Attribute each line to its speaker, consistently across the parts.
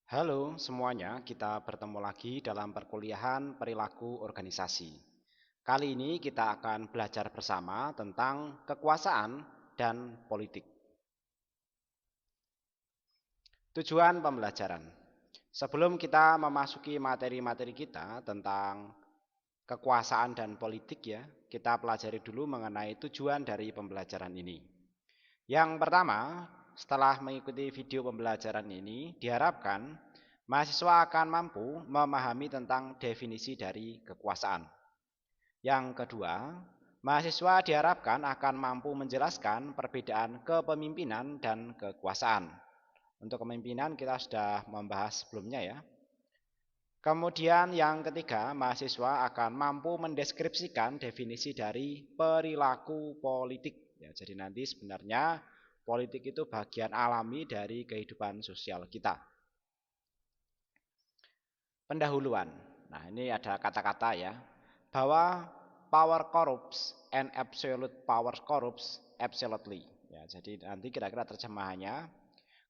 Speaker 1: Halo semuanya, kita bertemu lagi dalam perkuliahan perilaku organisasi. Kali ini kita akan belajar bersama tentang kekuasaan dan politik. Tujuan pembelajaran. Sebelum kita memasuki materi-materi kita tentang kekuasaan dan politik ya, kita pelajari dulu mengenai tujuan dari pembelajaran ini. Yang pertama, setelah mengikuti video pembelajaran ini, diharapkan mahasiswa akan mampu memahami tentang definisi dari kekuasaan. Yang kedua, mahasiswa diharapkan akan mampu menjelaskan perbedaan kepemimpinan dan kekuasaan. Untuk kepemimpinan kita sudah membahas sebelumnya ya. Kemudian yang ketiga, mahasiswa akan mampu mendeskripsikan definisi dari perilaku politik. Ya, jadi nanti sebenarnya politik itu bagian alami dari kehidupan sosial kita. Pendahuluan. Nah, ini ada kata-kata ya, bahwa power corrupts and absolute power corrupts absolutely. Ya, jadi nanti kira-kira terjemahannya,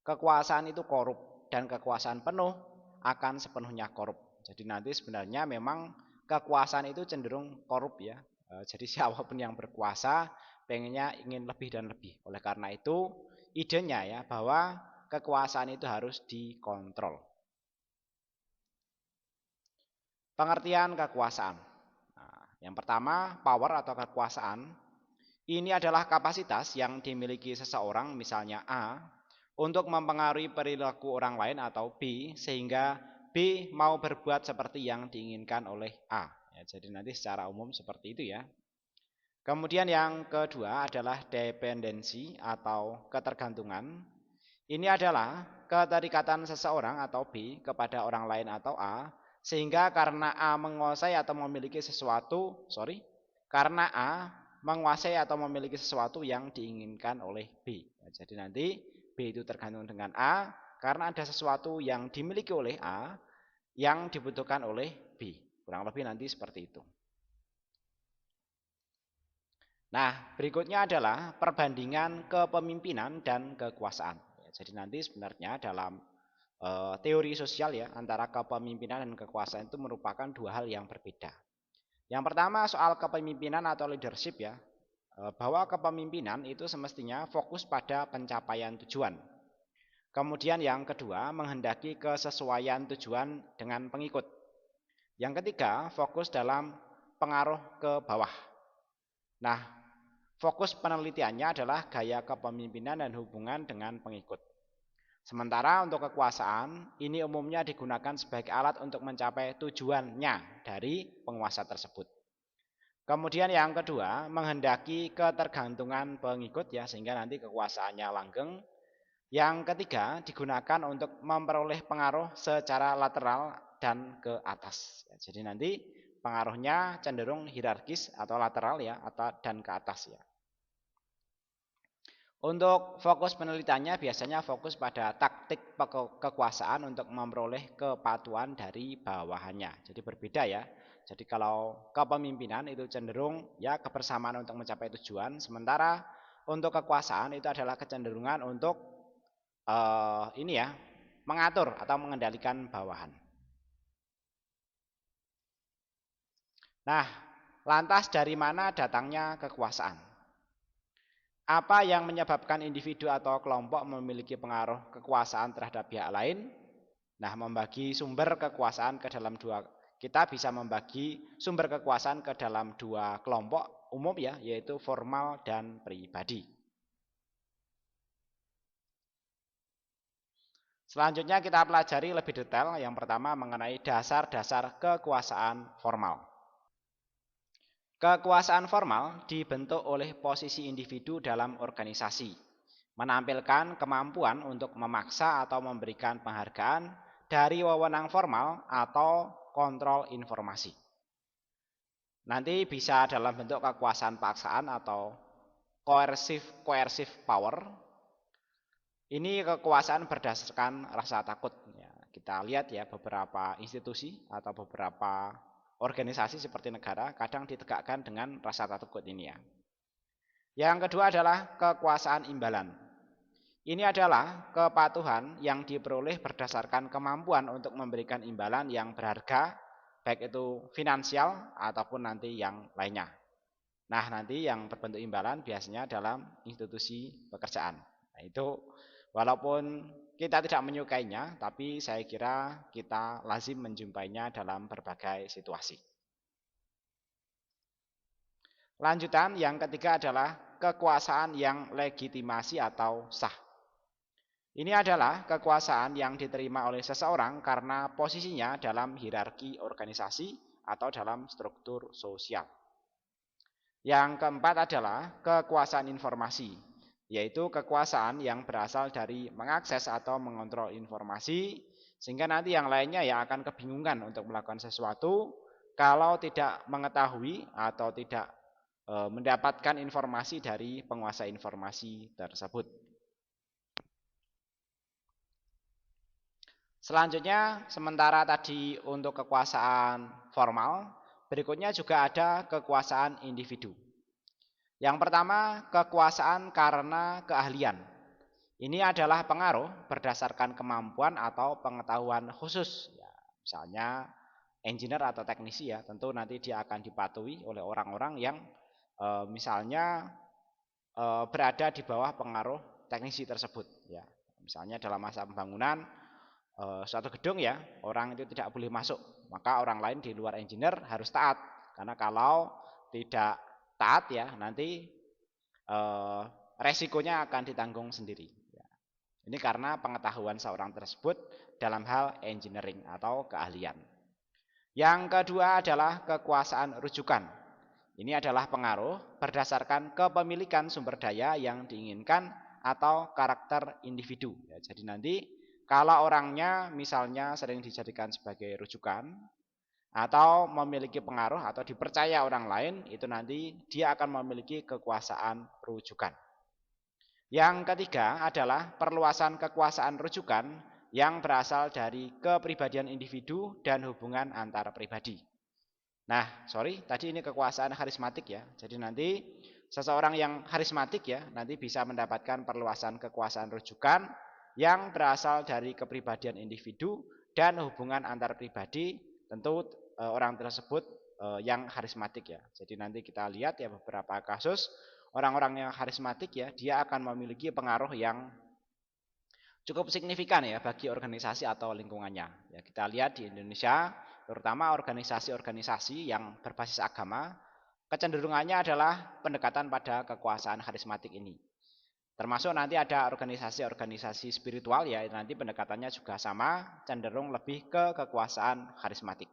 Speaker 1: kekuasaan itu korup dan kekuasaan penuh akan sepenuhnya korup. Jadi nanti sebenarnya memang kekuasaan itu cenderung korup ya. Jadi siapapun yang berkuasa pengennya ingin lebih dan lebih. Oleh karena itu idenya ya bahwa kekuasaan itu harus dikontrol. Pengertian kekuasaan. Nah, yang pertama, power atau kekuasaan ini adalah kapasitas yang dimiliki seseorang, misalnya A, untuk mempengaruhi perilaku orang lain atau B, sehingga B mau berbuat seperti yang diinginkan oleh A. Ya, jadi nanti secara umum seperti itu ya. Kemudian yang kedua adalah dependensi atau ketergantungan. Ini adalah keterikatan seseorang atau B kepada orang lain atau A, sehingga karena A menguasai atau memiliki sesuatu, karena A menguasai atau memiliki sesuatu yang diinginkan oleh B. Jadi nanti B itu tergantung dengan A karena ada sesuatu yang dimiliki oleh A yang dibutuhkan oleh B. Kurang lebih nanti seperti itu. Nah, berikutnya adalah perbandingan kepemimpinan dan kekuasaan. Jadi nanti sebenarnya dalam teori sosial ya, antara kepemimpinan dan kekuasaan itu merupakan dua hal yang berbeda. Yang pertama soal kepemimpinan atau leadership ya, bahwa kepemimpinan itu semestinya fokus pada pencapaian tujuan. Kemudian yang kedua, menghendaki kesesuaian tujuan dengan pengikut. Yang ketiga, fokus dalam pengaruh ke bawah. Nah, fokus penelitiannya adalah gaya kepemimpinan dan hubungan dengan pengikut. Sementara untuk kekuasaan, ini umumnya digunakan sebagai alat untuk mencapai tujuannya dari penguasa tersebut. Kemudian yang kedua, menghendaki ketergantungan pengikut ya, sehingga nanti kekuasaannya langgeng. Yang ketiga, digunakan untuk memperoleh pengaruh secara lateral dan ke atas. Jadi nanti pengaruhnya cenderung hierarkis atau lateral ya, dan ke atas ya. Untuk fokus penelitiannya biasanya fokus pada taktik kekuasaan untuk memperoleh kepatuhan dari bawahannya. Jadi berbeda ya. Jadi kalau kepemimpinan itu cenderung ya kebersamaan untuk mencapai tujuan, sementara untuk kekuasaan itu adalah kecenderungan untuk mengatur atau mengendalikan bawahan. Nah, lantas dari mana datangnya kekuasaan? Apa yang menyebabkan individu atau kelompok memiliki pengaruh kekuasaan terhadap pihak lain? Nah, membagi sumber kekuasaan ke dalam kita bisa membagi sumber kekuasaan ke dalam dua kelompok umum ya, yaitu formal dan pribadi. Selanjutnya kita pelajari lebih detail yang pertama mengenai dasar-dasar kekuasaan formal. Kekuasaan formal dibentuk oleh posisi individu dalam organisasi, menampilkan kemampuan untuk memaksa atau memberikan penghargaan dari wewenang formal atau kontrol informasi. Nanti bisa dalam bentuk kekuasaan paksaan atau coercive power. Ini kekuasaan berdasarkan rasa takut. Ya, kita lihat ya beberapa institusi atau beberapa organisasi seperti negara kadang ditegakkan dengan rasa takut ini ya. Yang kedua adalah kekuasaan imbalan. Ini adalah kepatuhan yang diperoleh berdasarkan kemampuan untuk memberikan imbalan yang berharga, baik itu finansial ataupun nanti yang lainnya. Nah, nanti yang berbentuk imbalan biasanya dalam institusi pekerjaan. Nah, itu walaupun kita tidak menyukainya, tapi saya kira kita lazim menjumpainya dalam berbagai situasi. Lanjutan yang ketiga adalah kekuasaan yang legitimasi atau sah. Ini adalah kekuasaan yang diterima oleh seseorang karena posisinya dalam hierarki organisasi atau dalam struktur sosial. Yang keempat adalah kekuasaan informasi, yaitu kekuasaan yang berasal dari mengakses atau mengontrol informasi, sehingga nanti yang lainnya ya akan kebingungan untuk melakukan sesuatu kalau tidak mengetahui atau tidak mendapatkan informasi dari penguasa informasi tersebut. Selanjutnya, sementara tadi untuk kekuasaan formal, berikutnya juga ada kekuasaan individu. Yang pertama, kekuasaan karena keahlian. Ini adalah pengaruh berdasarkan kemampuan atau pengetahuan khusus. Ya, misalnya engineer atau teknisi ya, tentu nanti dia akan dipatuhi oleh orang-orang yang misalnya berada di bawah pengaruh teknisi tersebut. Ya, misalnya dalam masa pembangunan suatu gedung ya, orang itu tidak boleh masuk, maka orang lain di luar engineer harus taat, karena kalau tidak taat ya nanti resikonya akan ditanggung sendiri. Ini karena pengetahuan seorang tersebut dalam hal engineering atau keahlian. Yang kedua adalah kekuasaan rujukan. Ini adalah pengaruh berdasarkan kepemilikan sumber daya yang diinginkan atau karakter individu. Ya, jadi nanti kalau orangnya misalnya sering dijadikan sebagai rujukan atau memiliki pengaruh atau dipercaya orang lain, itu nanti dia akan memiliki kekuasaan rujukan. Yang ketiga adalah perluasan kekuasaan rujukan yang berasal dari kepribadian individu dan hubungan antar pribadi. Nah, tadi ini kekuasaan karismatik ya. Jadi nanti seseorang yang karismatik ya, nanti bisa mendapatkan perluasan kekuasaan rujukan yang berasal dari kepribadian individu dan hubungan antar pribadi, tentu orang tersebut yang karismatik ya. Jadi nanti kita lihat ya beberapa kasus orang-orang yang karismatik ya, dia akan memiliki pengaruh yang cukup signifikan ya bagi organisasi atau lingkungannya. Ya, kita lihat di Indonesia, terutama organisasi-organisasi yang berbasis agama, kecenderungannya adalah pendekatan pada kekuasaan karismatik ini. Termasuk nanti ada organisasi-organisasi spiritual ya, nanti pendekatannya juga sama, cenderung lebih ke kekuasaan karismatik.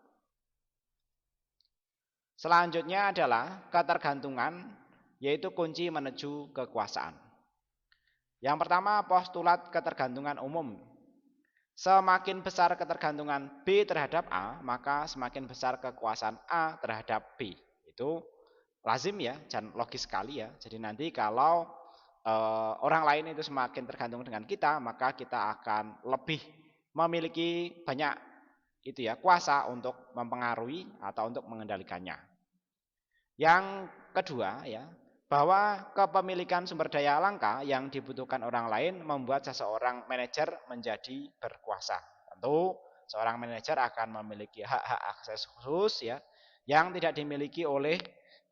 Speaker 1: Selanjutnya adalah ketergantungan, yaitu kunci menuju kekuasaan. Yang pertama, postulat ketergantungan umum. Semakin besar ketergantungan B terhadap A, maka semakin besar kekuasaan A terhadap B. Itu lazim ya, dan logis sekali ya. Jadi nanti kalau orang lain itu semakin tergantung dengan kita, maka kita akan lebih memiliki banyak itu ya kuasa untuk mempengaruhi atau untuk mengendalikannya. Yang kedua ya, bahwa kepemilikan sumber daya langka yang dibutuhkan orang lain membuat seseorang manajer menjadi berkuasa. Tentu seorang manajer akan memiliki hak-hak akses khusus ya yang tidak dimiliki oleh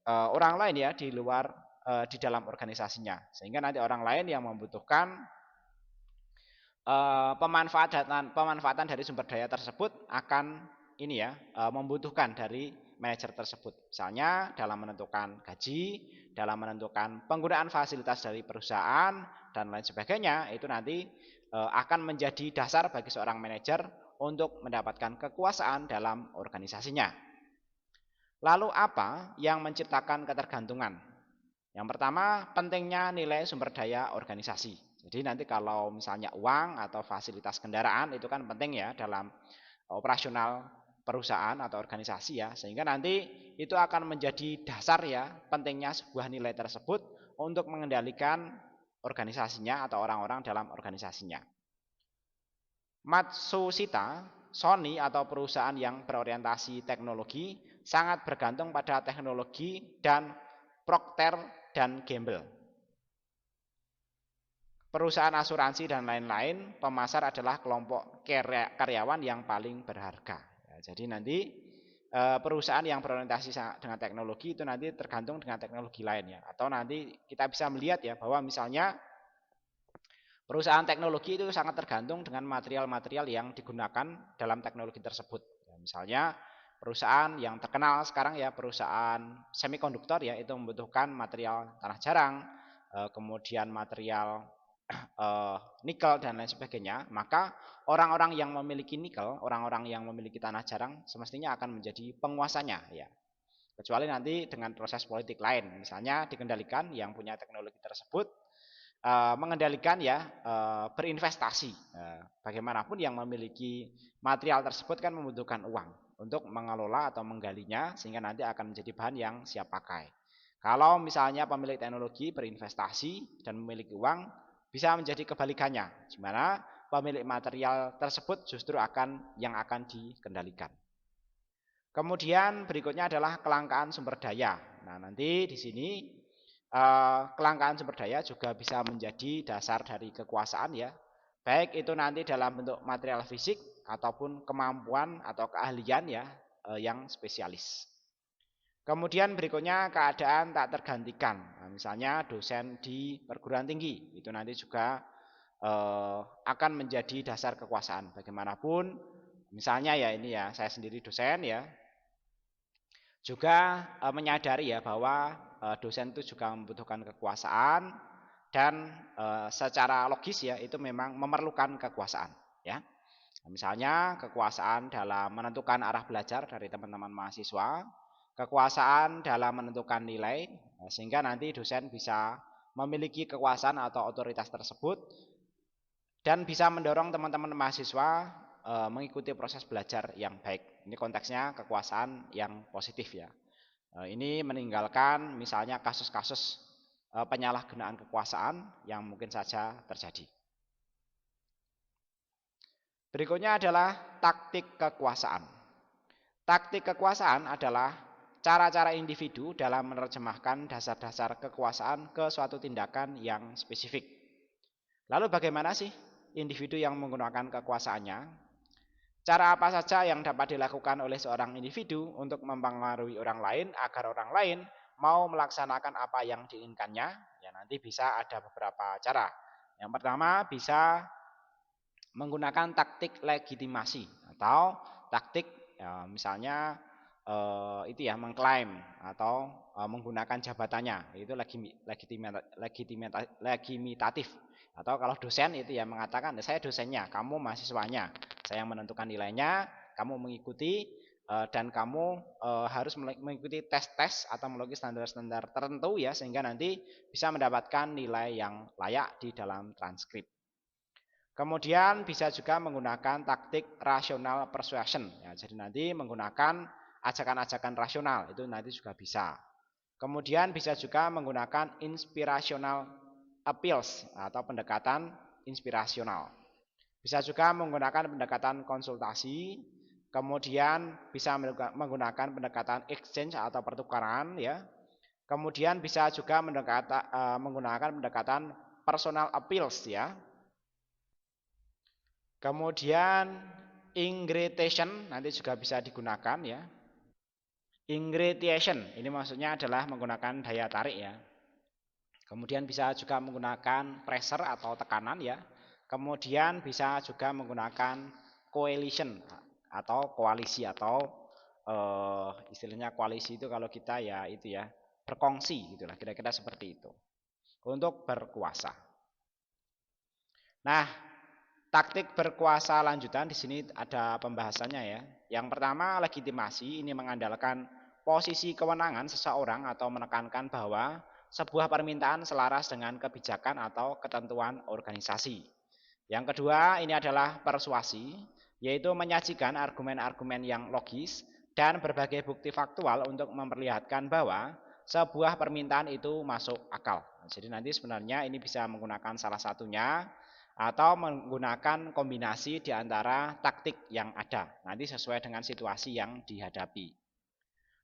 Speaker 1: orang lain ya di luar di dalam organisasinya. Sehingga nanti orang lain yang membutuhkan pemanfaatan dari sumber daya tersebut akan ini ya membutuhkan dari manajer tersebut. Misalnya dalam menentukan gaji, dalam menentukan penggunaan fasilitas dari perusahaan dan lain sebagainya, itu nanti akan menjadi dasar bagi seorang manajer untuk mendapatkan kekuasaan dalam organisasinya. Lalu apa yang menciptakan ketergantungan? Yang pertama, pentingnya nilai sumber daya organisasi. Jadi nanti kalau misalnya uang atau fasilitas kendaraan itu kan penting ya dalam operasional perusahaan atau organisasi ya, sehingga nanti itu akan menjadi dasar ya pentingnya sebuah nilai tersebut untuk mengendalikan organisasinya atau orang-orang dalam organisasinya. Matsushita, Sony atau perusahaan yang berorientasi teknologi sangat bergantung pada teknologi dan Procter dan Gamble. perusahaan asuransi dan lain-lain, pemasar adalah kelompok karyawan yang paling berharga. Ya, jadi nanti perusahaan yang berorientasi dengan teknologi itu nanti tergantung dengan teknologi lain ya. Atau nanti kita bisa melihat ya bahwa misalnya perusahaan teknologi itu sangat tergantung dengan material-material yang digunakan dalam teknologi tersebut. Ya, misalnya perusahaan yang terkenal sekarang ya perusahaan semikonduktor ya itu membutuhkan material tanah jarang, kemudian material nikel dan lain sebagainya, maka orang-orang yang memiliki nikel, orang-orang yang memiliki tanah jarang semestinya akan menjadi penguasanya ya. Kecuali nanti dengan proses politik lain, misalnya dikendalikan yang punya teknologi tersebut mengendalikan ya berinvestasi. Bagaimanapun yang memiliki material tersebut kan membutuhkan uang untuk mengelola atau menggalinya sehingga nanti akan menjadi bahan yang siap pakai. Kalau misalnya pemilik teknologi berinvestasi dan memiliki uang, bisa menjadi kebalikannya, di mana pemilik material tersebut justru akan dikendalikan. Kemudian berikutnya adalah kelangkaan sumber daya. Nah, nanti di sini kelangkaan sumber daya juga bisa menjadi dasar dari kekuasaan ya. Baik itu nanti dalam bentuk material fisik ataupun kemampuan atau keahlian ya yang spesialis. Kemudian berikutnya keadaan tak tergantikan. Nah, misalnya dosen di perguruan tinggi itu nanti juga akan menjadi dasar kekuasaan. Bagaimanapun, misalnya ya ini ya saya sendiri dosen ya, juga menyadari ya bahwa dosen itu juga membutuhkan kekuasaan dan secara logis ya itu memang memerlukan kekuasaan ya. Misalnya kekuasaan dalam menentukan arah belajar dari teman-teman mahasiswa, kekuasaan dalam menentukan nilai, sehingga nanti dosen bisa memiliki kekuasaan atau otoritas tersebut dan bisa mendorong teman-teman mahasiswa mengikuti proses belajar yang baik. Ini konteksnya kekuasaan yang positif ya. Ini meninggalkan misalnya kasus-kasus penyalahgunaan kekuasaan yang mungkin saja terjadi. Berikutnya adalah taktik kekuasaan. Taktik kekuasaan adalah cara-cara individu dalam menerjemahkan dasar-dasar kekuasaan ke suatu tindakan yang spesifik. Lalu bagaimana sih individu yang menggunakan kekuasaannya? Cara apa saja yang dapat dilakukan oleh seorang individu untuk mempengaruhi orang lain agar orang lain mau melaksanakan apa yang diinginkannya? Ya nanti bisa ada beberapa cara. Yang pertama bisa menggunakan taktik legitimasi atau taktik misalnya itu ya mengklaim atau menggunakan jabatannya itu legimitatif atau kalau dosen itu ya mengatakan saya dosennya, kamu mahasiswanya, saya yang menentukan nilainya, kamu mengikuti dan kamu harus mengikuti tes-tes atau melalui standar-standar tertentu ya sehingga nanti bisa mendapatkan nilai yang layak di dalam transkrip. Kemudian bisa juga menggunakan taktik rational persuasion. Ya, jadi nanti menggunakan ajakan-ajakan rasional itu nanti juga bisa. Kemudian bisa juga menggunakan inspirational appeals atau pendekatan inspirasional. Bisa juga menggunakan pendekatan konsultasi. Kemudian bisa menggunakan pendekatan exchange atau pertukaran ya. Kemudian bisa juga menggunakan pendekatan personal appeals ya. Kemudian ingredation nanti juga bisa digunakan ya. Ingredation ini maksudnya adalah menggunakan daya tarik ya. Kemudian bisa juga menggunakan pressure atau tekanan ya. Kemudian bisa juga menggunakan coalition atau koalisi atau istilahnya koalisi itu kalau kita ya itu ya berkongsi gitulah kira-kira seperti itu untuk berkuasa. Nah, taktik berkuasa lanjutan di sini ada pembahasannya ya. Yang pertama legitimasi ini mengandalkan posisi kewenangan seseorang atau menekankan bahwa sebuah permintaan selaras dengan kebijakan atau ketentuan organisasi. Yang kedua ini adalah persuasi, yaitu menyajikan argumen-argumen yang logis dan berbagai bukti faktual untuk memperlihatkan bahwa sebuah permintaan itu masuk akal. Jadi nanti sebenarnya ini bisa menggunakan salah satunya atau menggunakan kombinasi di antara taktik yang ada, nanti sesuai dengan situasi yang dihadapi.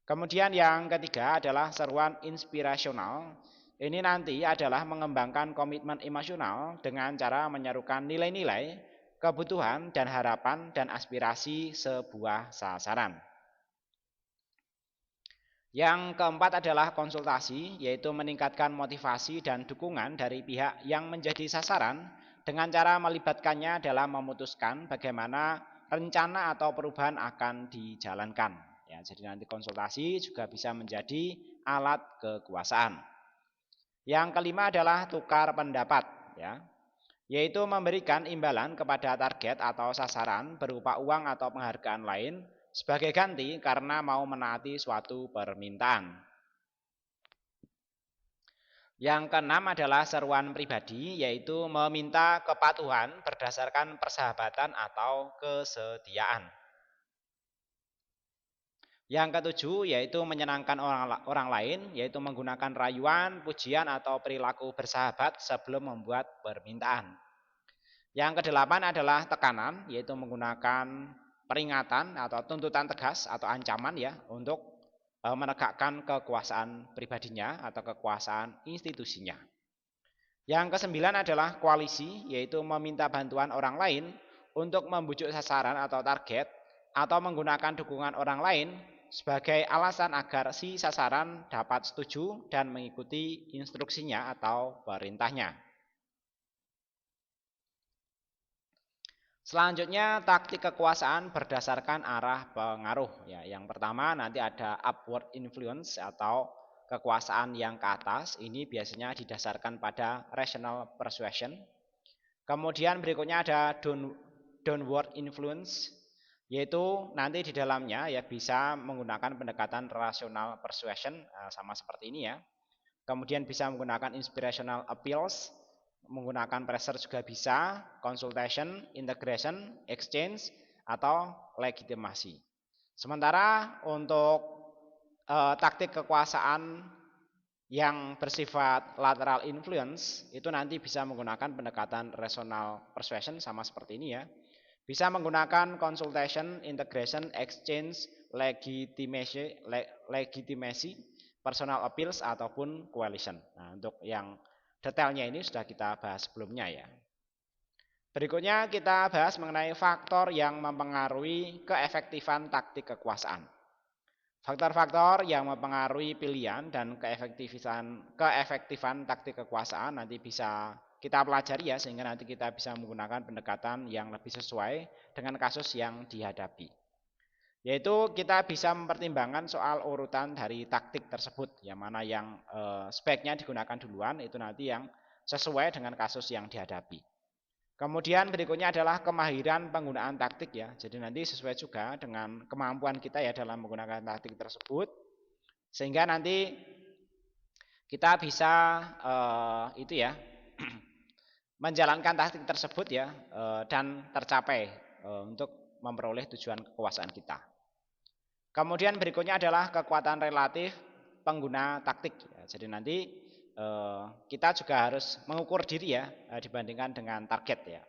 Speaker 1: Kemudian yang ketiga adalah seruan inspirasional. ini nanti adalah mengembangkan komitmen emosional dengan cara menyerukan nilai-nilai, kebutuhan dan harapan dan aspirasi sebuah sasaran. Yang keempat adalah konsultasi, yaitu meningkatkan motivasi dan dukungan dari pihak yang menjadi sasaran dengan cara melibatkannya dalam memutuskan bagaimana rencana atau perubahan akan dijalankan. Ya, jadi nanti konsultasi juga bisa menjadi alat kekuasaan. Yang kelima adalah tukar pendapat, ya, yaitu memberikan imbalan kepada target atau sasaran berupa uang atau penghargaan lain sebagai ganti karena mau menaati suatu permintaan. Yang keenam adalah seruan pribadi, yaitu meminta kepatuhan berdasarkan persahabatan atau kesetiaan. Yang ketujuh yaitu menyenangkan orang lain, yaitu menggunakan rayuan, pujian atau perilaku bersahabat sebelum membuat permintaan. Yang kedelapan adalah tekanan, yaitu menggunakan peringatan atau tuntutan tegas atau ancaman ya untuk menegakkan kekuasaan pribadinya atau kekuasaan institusinya. Yang kesembilan adalah koalisi, yaitu meminta bantuan orang lain untuk membujuk sasaran atau target atau menggunakan dukungan orang lain sebagai alasan agar si sasaran dapat setuju dan mengikuti instruksinya atau perintahnya. Selanjutnya taktik kekuasaan berdasarkan arah pengaruh. Ya, yang pertama nanti ada upward influence atau kekuasaan yang ke atas. Ini biasanya didasarkan pada rational persuasion. Kemudian berikutnya ada downward influence, yaitu nanti di dalamnya ya bisa menggunakan pendekatan rational persuasion sama seperti ini ya. Kemudian bisa menggunakan inspirational appeals, menggunakan pressure juga bisa, consultation, integration, exchange, atau legitimasi. Sementara untuk taktik kekuasaan yang bersifat lateral influence itu nanti bisa menggunakan pendekatan rational persuasion sama seperti ini ya. Bisa menggunakan consultation, integration, exchange, legitimasi, personal appeals ataupun coalition. Nah, untuk yang detailnya ini sudah kita bahas sebelumnya ya. Berikutnya kita bahas mengenai faktor yang mempengaruhi keefektifan taktik kekuasaan. Faktor-faktor yang mempengaruhi pilihan dan keefektifan taktik kekuasaan nanti bisa kita pelajari ya, sehingga nanti kita bisa menggunakan pendekatan yang lebih sesuai dengan kasus yang dihadapi. Yaitu kita bisa mempertimbangkan soal urutan dari taktik tersebut, yang mana yang sebaiknya digunakan duluan, itu nanti yang sesuai dengan kasus yang dihadapi. Kemudian berikutnya adalah kemahiran penggunaan taktik ya. Jadi nanti sesuai juga dengan kemampuan kita ya dalam menggunakan taktik tersebut. Sehingga nanti kita bisa itu ya menjalankan taktik tersebut ya dan tercapai untuk memperoleh tujuan kekuasaan kita. Kemudian berikutnya adalah kekuatan relatif pengguna taktik. Jadi nanti kita juga harus mengukur diri ya dibandingkan dengan target ya.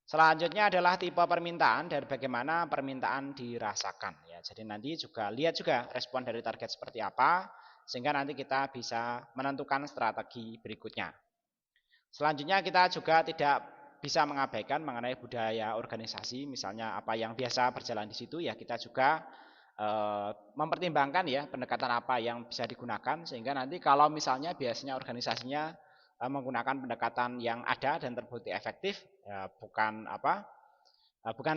Speaker 1: Selanjutnya adalah tipe permintaan dan bagaimana permintaan dirasakan ya. Jadi nanti juga lihat juga respon dari target seperti apa sehingga nanti kita bisa menentukan strategi berikutnya. Selanjutnya kita juga tidak bisa mengabaikan mengenai budaya organisasi, misalnya apa yang biasa berjalan di situ ya kita juga mempertimbangkan ya pendekatan apa yang bisa digunakan sehingga nanti kalau misalnya biasanya organisasinya menggunakan pendekatan yang ada dan terbukti efektif ya bukan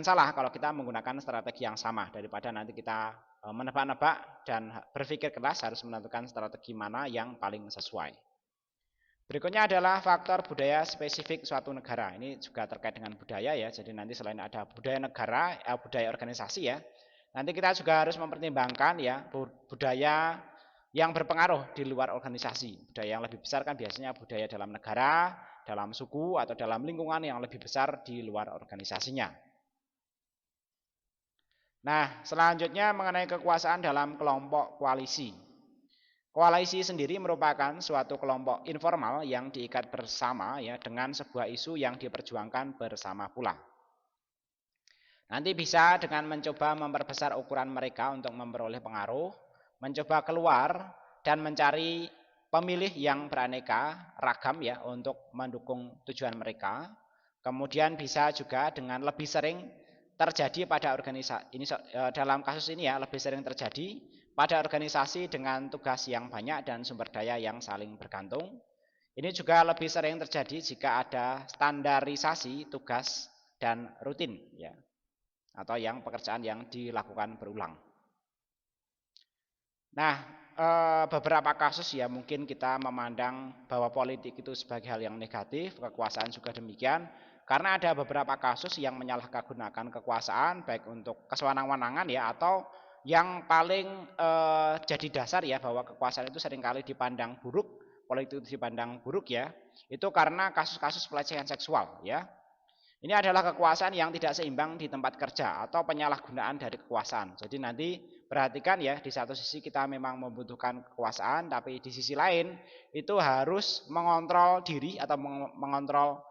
Speaker 1: salah kalau kita menggunakan strategi yang sama daripada nanti kita menebak-nebak dan berpikir keras harus menentukan strategi mana yang paling sesuai. Berikutnya adalah faktor budaya spesifik suatu negara. Ini juga terkait dengan budaya ya. Jadi nanti selain ada budaya negara, budaya organisasi ya. Nanti kita juga harus mempertimbangkan ya budaya yang berpengaruh di luar organisasi. Budaya yang lebih besar kan biasanya budaya dalam negara, dalam suku atau dalam lingkungan yang lebih besar di luar organisasinya. Nah, selanjutnya mengenai kekuasaan dalam kelompok koalisi. Koalisi sendiri merupakan suatu kelompok informal yang diikat bersama ya dengan sebuah isu yang diperjuangkan bersama pula. Nanti bisa dengan mencoba memperbesar ukuran mereka untuk memperoleh pengaruh, mencoba keluar dan mencari pemilih yang beraneka ragam ya untuk mendukung tujuan mereka. Kemudian bisa juga dengan lebih sering terjadi pada organisasi ini dalam kasus ini ya lebih sering terjadi pada organisasi dengan tugas yang banyak dan sumber daya yang saling bergantung. Ini juga lebih sering terjadi jika ada standarisasi tugas dan rutin ya atau yang pekerjaan yang dilakukan berulang. Nah, beberapa kasus ya mungkin kita memandang bahwa politik itu sebagai hal yang negatif, kekuasaan juga demikian. Karena ada beberapa kasus yang menyalahgunakan kekuasaan baik untuk kesewenang-wenangan ya atau yang paling jadi dasar ya bahwa kekuasaan itu seringkali dipandang buruk, politik itu dipandang buruk ya. Itu karena kasus-kasus pelecehan seksual ya. Ini adalah kekuasaan yang tidak seimbang di tempat kerja atau penyalahgunaan dari kekuasaan. Jadi nanti perhatikan ya, di satu sisi kita memang membutuhkan kekuasaan, tapi di sisi lain itu harus mengontrol diri atau mengontrol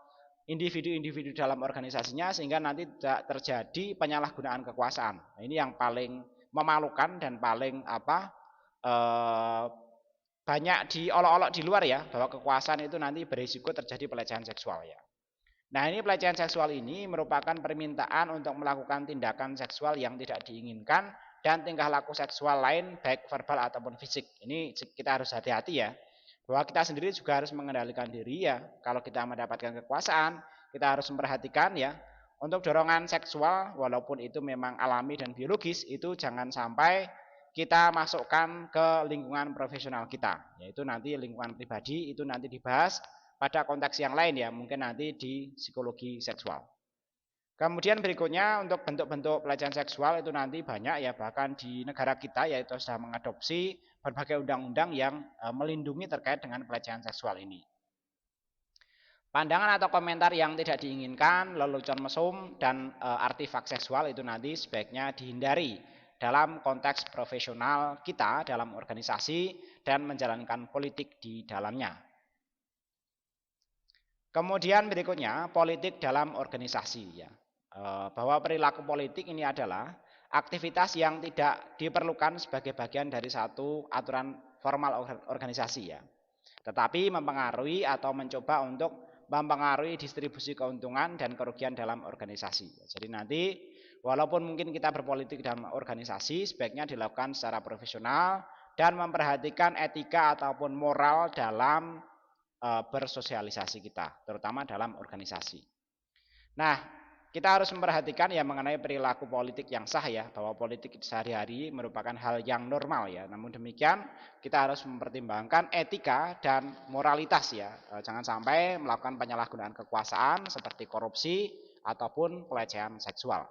Speaker 1: individu-individu dalam organisasinya sehingga nanti tidak terjadi penyalahgunaan kekuasaan. Nah, ini yang paling memalukan dan paling banyak diolok-olok di luar ya, bahwa kekuasaan itu nanti berisiko terjadi pelecehan seksual ya. Nah, ini pelecehan seksual ini merupakan permintaan untuk melakukan tindakan seksual yang tidak diinginkan dan tingkah laku seksual lain baik verbal ataupun fisik. Ini kita harus hati-hati ya. Bahwa kita sendiri juga harus mengendalikan diri ya. Kalau kita mendapatkan kekuasaan, kita harus memperhatikan ya. Untuk dorongan seksual walaupun itu memang alami dan biologis, itu jangan sampai kita masukkan ke lingkungan profesional kita. Yaitu nanti lingkungan pribadi itu nanti dibahas pada konteks yang lain ya, mungkin nanti di psikologi seksual. Kemudian berikutnya untuk bentuk-bentuk pelecehan seksual itu nanti banyak ya, bahkan di negara kita yaitu sudah mengadopsi berbagai undang-undang yang melindungi terkait dengan pelecehan seksual ini. Pandangan atau komentar yang tidak diinginkan, lelucon mesum dan artifak seksual itu nanti sebaiknya dihindari dalam konteks profesional kita dalam organisasi dan menjalankan politik di dalamnya. Kemudian berikutnya politik dalam organisasi ya. Bahwa perilaku politik ini adalah aktivitas yang tidak diperlukan sebagai bagian dari satu aturan formal organisasi ya. Tetapi mempengaruhi atau mencoba untuk mempengaruhi distribusi keuntungan dan kerugian dalam organisasi. Jadi nanti walaupun mungkin kita berpolitik dalam organisasi sebaiknya dilakukan secara profesional dan memperhatikan etika ataupun moral dalam bersosialisasi kita, terutama dalam organisasi. Nah, kita harus memperhatikan ya mengenai perilaku politik yang sah ya, bahwa politik sehari-hari merupakan hal yang normal ya. Namun demikian, kita harus mempertimbangkan etika dan moralitas ya. Jangan sampai melakukan penyalahgunaan kekuasaan seperti korupsi ataupun pelecehan seksual.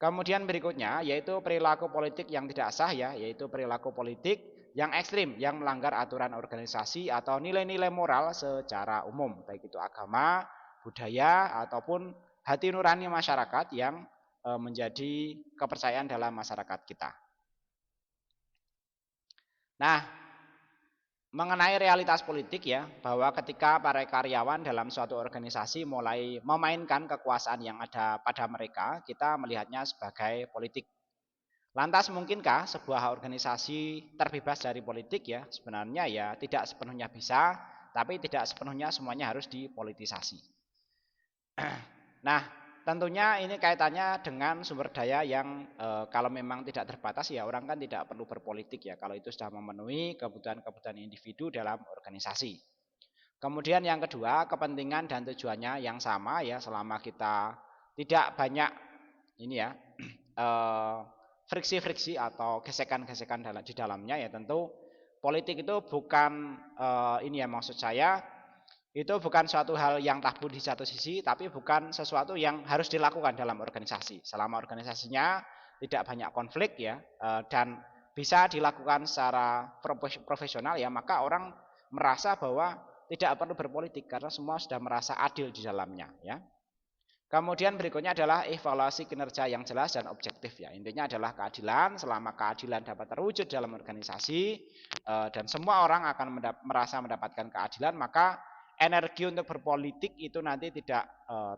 Speaker 1: Kemudian berikutnya yaitu perilaku politik yang tidak sah ya, yaitu perilaku politik yang ekstrim, yang melanggar aturan organisasi atau nilai-nilai moral secara umum, baik itu agama, budaya, ataupun hati nurani masyarakat yang menjadi kepercayaan dalam masyarakat kita. Nah, mengenai realitas politik ya, bahwa ketika para karyawan dalam suatu organisasi mulai memainkan kekuasaan yang ada pada mereka, kita melihatnya sebagai politik. Lantas mungkinkah sebuah organisasi terbebas dari politik ya? Sebenarnya ya tidak sepenuhnya bisa, tapi tidak sepenuhnya semuanya harus dipolitisasi. Nah, tentunya ini kaitannya dengan sumber daya yang kalau memang tidak terbatas ya orang kan tidak perlu berpolitik ya kalau itu sudah memenuhi kebutuhan-kebutuhan individu dalam organisasi. Kemudian yang kedua, kepentingan dan tujuannya yang sama ya selama kita tidak banyak ini ya friksi-friksi atau gesekan-gesekan di dalamnya ya tentu politik itu bukan ini ya maksud saya itu bukan suatu hal yang tabu di satu sisi tapi bukan sesuatu yang harus dilakukan dalam organisasi selama organisasinya tidak banyak konflik ya dan bisa dilakukan secara profesional ya maka orang merasa bahwa tidak perlu berpolitik karena semua sudah merasa adil di dalamnya ya. Kemudian berikutnya adalah evaluasi kinerja yang jelas dan objektif ya. Intinya adalah keadilan. Selama keadilan dapat terwujud dalam organisasi dan semua orang akan merasa mendapatkan keadilan, maka energi untuk berpolitik itu nanti tidak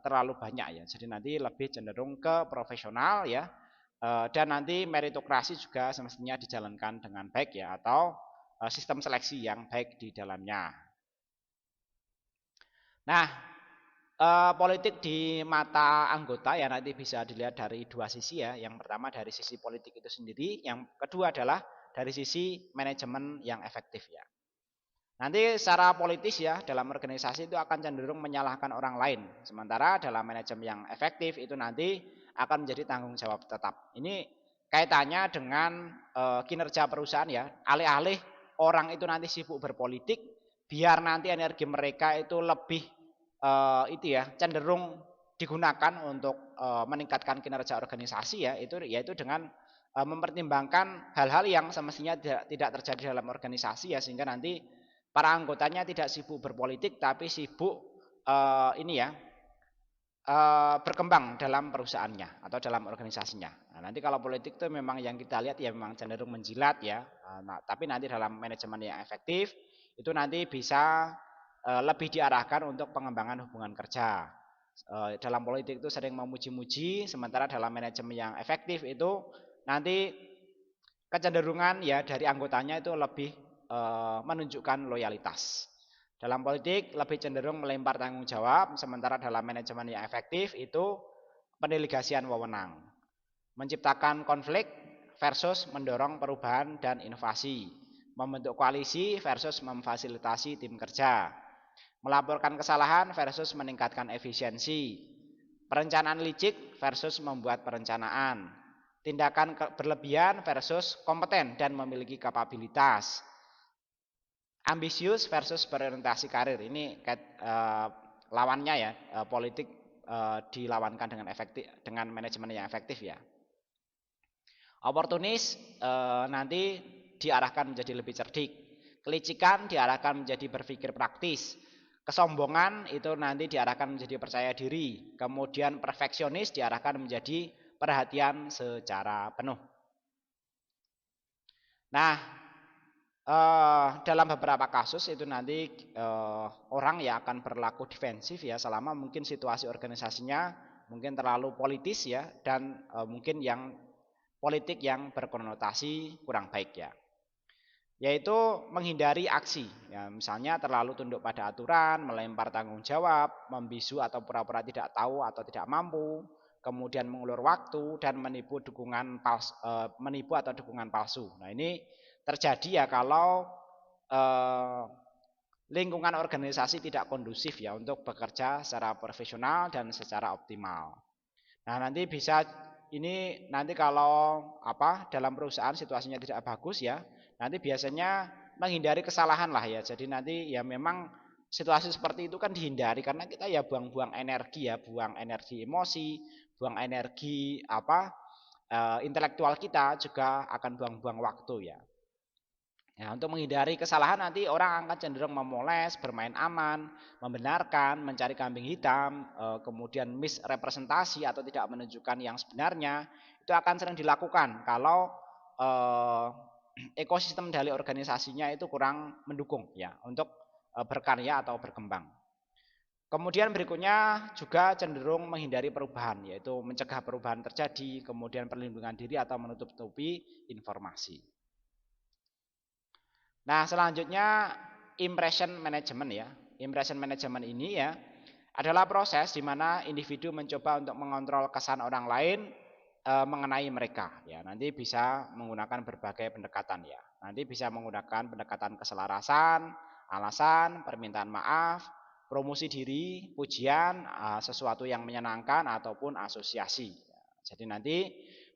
Speaker 1: terlalu banyak ya. Jadi nanti lebih cenderung ke profesional ya. Dan nanti meritokrasi juga semestinya dijalankan dengan baik ya atau sistem seleksi yang baik di dalamnya. Nah, politik di mata anggota ya nanti bisa dilihat dari dua sisi ya. Yang pertama dari sisi politik itu sendiri, yang kedua adalah dari sisi manajemen yang efektif ya. Nanti secara politis ya dalam organisasi itu akan cenderung menyalahkan orang lain. Sementara dalam manajemen yang efektif itu nanti akan menjadi tanggung jawab tetap. Ini kaitannya dengan kinerja perusahaan ya. Alih-alih orang itu nanti sibuk berpolitik, biar nanti energi mereka itu lebih itu ya cenderung digunakan untuk meningkatkan kinerja organisasi ya. Itu yaitu dengan mempertimbangkan hal-hal yang semestinya tidak terjadi dalam organisasi ya, sehingga nanti para anggotanya tidak sibuk berpolitik tapi sibuk ini ya berkembang dalam perusahaannya atau dalam organisasinya. Nah, nanti kalau politik itu memang yang kita lihat ya memang cenderung menjilat ya. Nah, tapi nanti dalam manajemen yang efektif itu nanti bisa lebih diarahkan untuk pengembangan hubungan kerja. Dalam politik itu sering memuji-muji, sementara dalam manajemen yang efektif itu nanti kecenderungan ya dari anggotanya itu lebih menunjukkan loyalitas. Dalam politik lebih cenderung melempar tanggung jawab, sementara dalam manajemen yang efektif itu pendelegasian wewenang. Menciptakan konflik versus mendorong perubahan dan inovasi. Membentuk koalisi versus memfasilitasi tim kerja. Melaporkan kesalahan versus meningkatkan efisiensi. Perencanaan licik versus membuat perencanaan. Tindakan berlebihan versus kompeten dan memiliki kapabilitas. Ambisius versus berorientasi karir. Ini lawannya ya, politik dilawankan dengan efektif, dengan manajemen yang efektif ya. Oportunis nanti diarahkan menjadi lebih cerdik. Kelicikan diarahkan menjadi berpikir praktis. Kesombongan itu nanti diarahkan menjadi percaya diri. Kemudian perfeksionis diarahkan menjadi perhatian secara penuh. Nah, dalam beberapa kasus itu nanti orang ya akan berlaku defensif ya selama mungkin situasi organisasinya mungkin terlalu politis ya, dan mungkin yang politik yang berkonotasi kurang baik ya. Yaitu menghindari aksi ya, misalnya terlalu tunduk pada aturan, melempar tanggung jawab, membisu atau pura-pura tidak tahu atau tidak mampu, kemudian mengulur waktu dan menipu atau dukungan palsu. Nah, ini terjadi ya kalau lingkungan organisasi tidak kondusif ya untuk bekerja secara profesional dan secara optimal. Nah, nanti bisa ini nanti kalau dalam perusahaan situasinya tidak bagus ya, nanti biasanya menghindari kesalahan lah ya. Jadi nanti ya memang situasi seperti itu kan dihindari karena kita ya buang-buang energi ya, buang energi emosi, buang energi intelektual kita, juga akan buang-buang waktu ya. Nah, untuk menghindari kesalahan nanti orang akan cenderung memoles, bermain aman, membenarkan, mencari kambing hitam, kemudian misrepresentasi atau tidak menunjukkan yang sebenarnya. Itu akan sering dilakukan kalau ekosistem dari organisasinya itu kurang mendukung ya untuk berkarya atau berkembang. Kemudian berikutnya juga cenderung menghindari perubahan, yaitu mencegah perubahan terjadi, kemudian perlindungan diri atau menutup-tutupi informasi. Nah, selanjutnya impression management ya. Impression management ini ya adalah proses di mana individu mencoba untuk mengontrol kesan orang lain mengenai mereka ya. Nanti bisa menggunakan berbagai pendekatan ya. Nanti bisa menggunakan pendekatan keselarasan, alasan, permintaan maaf, promosi diri, pujian, sesuatu yang menyenangkan ataupun asosiasi. Jadi nanti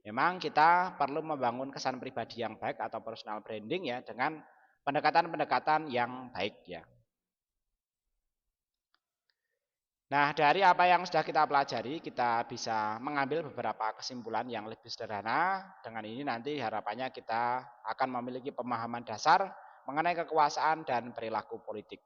Speaker 1: memang kita perlu membangun kesan pribadi yang baik atau personal branding ya dengan pendekatan-pendekatan yang baik ya. Nah, dari apa yang sudah kita pelajari, kita bisa mengambil beberapa kesimpulan yang lebih sederhana. Dengan ini nanti harapannya kita akan memiliki pemahaman dasar mengenai kekuasaan dan perilaku politik.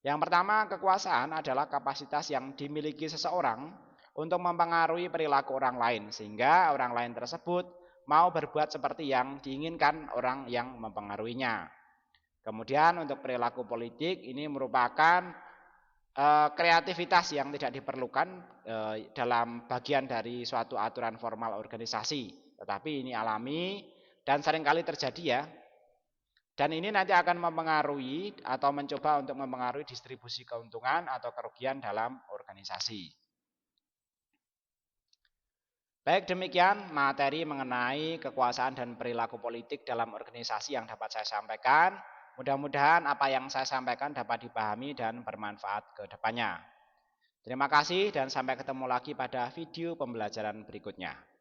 Speaker 1: Yang pertama, kekuasaan adalah kapasitas yang dimiliki seseorang untuk mempengaruhi perilaku orang lain, sehingga orang lain tersebut mau berbuat seperti yang diinginkan orang yang mempengaruhinya. Kemudian untuk perilaku politik ini merupakan kreativitas yang tidak diperlukan dalam bagian dari suatu aturan formal organisasi, tetapi ini alami dan seringkali terjadi ya. Dan ini nanti akan mempengaruhi atau mencoba untuk mempengaruhi distribusi keuntungan atau kerugian dalam organisasi. Baik, demikian materi mengenai kekuasaan dan perilaku politik dalam organisasi yang dapat saya sampaikan. Mudah-mudahan apa yang saya sampaikan dapat dipahami dan bermanfaat ke depannya. Terima kasih dan sampai ketemu lagi pada video pembelajaran berikutnya.